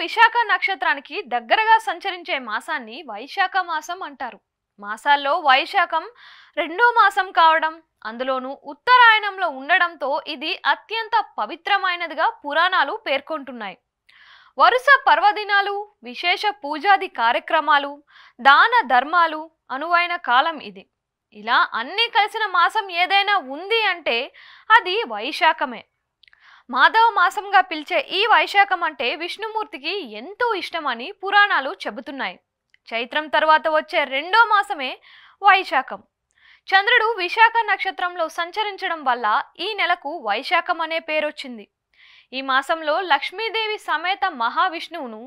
విశాఖ నక్షత్రానికి దగ్గరగా సంచరించే మాసాన్ని వైశాఖ మాసం అంటారు. మాసాల్లో వైశాఖం రెండో మాసం కావడం, అందులోనూ ఉత్తరాయణంలో ఉండడంతో ఇది అత్యంత పవిత్రమైనదిగా పురాణాలు పేర్కొంటున్నాయి. వరుస పర్వదినాలు, విశేష పూజాది కార్యక్రమాలు, దాన ధర్మాలు అనువైన కాలం ఇది. ఇలా అన్నీ కలిసిన మాసం ఏదైనా ఉంది అంటే అది వైశాఖమే. మాధవ మాసంగా పిలిచే ఈ వైశాఖం అంటే విష్ణుమూర్తికి ఎంతో ఇష్టమని పురాణాలు చెబుతున్నాయి. చైత్రం తర్వాత వచ్చే రెండో మాసమే వైశాఖం. చంద్రుడు విశాఖ నక్షత్రంలో సంచరించడం వల్ల ఈ నెలకు వైశాఖం అనే పేరొచ్చింది. ఈ మాసంలో లక్ష్మీదేవి సమేత మహావిష్ణువును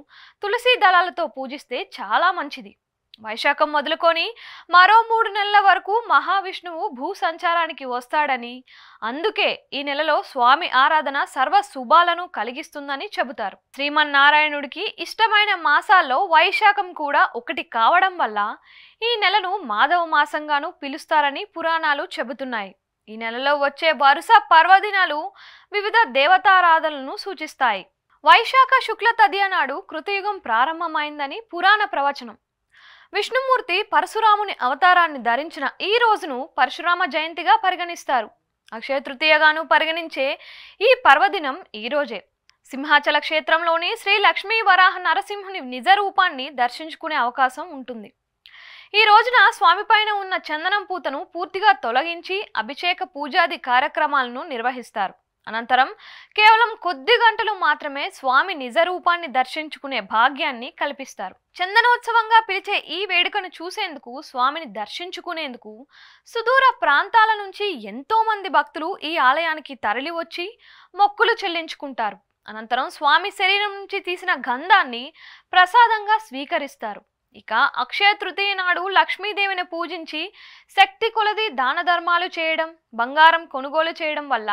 తులసి దళాలతో పూజిస్తే చాలా మంచిది. వైశాఖం మొదలుకొని మరో 3 నెలల వరకు మహావిష్ణువు భూ సంచారానికి వస్తాడని, అందుకే ఈ నెలలో స్వామి ఆరాధన సర్వ శుభాలను కలిగిస్తుందని చెబుతారు. శ్రీమన్నారాయణుడికి ఇష్టమైన మాసాల్లో వైశాఖం కూడా ఒకటి కావడం వల్ల ఈ నెలను మాధవ మాసంగాను పిలుస్తారని పురాణాలు చెబుతున్నాయి. ఈ నెలలో వచ్చే వరుస పర్వదినాలు వివిధ దేవతారాధనలను సూచిస్తాయి. వైశాఖ శుక్ల తదియ నాడు కృతయుగం ప్రారంభమైందని పురాణ ప్రవచనం. విష్ణుమూర్తి పరశురాముని అవతారాన్ని ధరించిన ఈ రోజును పరశురామ జయంతిగా పరిగణిస్తారు. అక్షయ తృతీయగాను పరిగణించే ఈ పర్వదినం ఈ రోజే. సింహాచల క్షేత్రంలోని శ్రీ లక్ష్మీ వరాహ నరసింహుని నిజ రూపాన్ని దర్శించుకునే అవకాశం ఉంటుంది. ఈ రోజున స్వామిపైన ఉన్న చందనం పూతను పూర్తిగా తొలగించి అభిషేక పూజాది కార్యక్రమాలను నిర్వహిస్తారు. అనంతరం కేవలం కొద్ది గంటలు మాత్రమే స్వామి నిజ రూపాన్ని దర్శించుకునే భాగ్యాన్ని కల్పిస్తారు. చందనోత్సవంగా పిలిచే ఈ వేడుకను చూసేందుకు, స్వామిని దర్శించుకునేందుకు సుదూర ప్రాంతాల నుంచి ఎంతో మంది భక్తులు ఈ ఆలయానికి తరలి వచ్చి మొక్కులు చెల్లించుకుంటారు. అనంతరం స్వామి శరీరం నుంచి తీసిన గంధాన్ని ప్రసాదంగా స్వీకరిస్తారు. ఇక అక్షయ తృతీయ నాడు లక్ష్మీదేవిని పూజించి శక్తి కొలది దాన ధర్మాలు చేయడం, బంగారం కొనుగోలు చేయడం వల్ల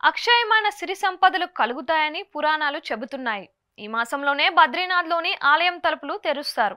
అక్షయమైన సిరి సంపదలు కలుగుతాయని పురాణాలు చెబుతున్నాయి. ఈ మాసంలోనే బద్రీనాథ్లోని ఆలయం తలుపులు తెరుస్తారు.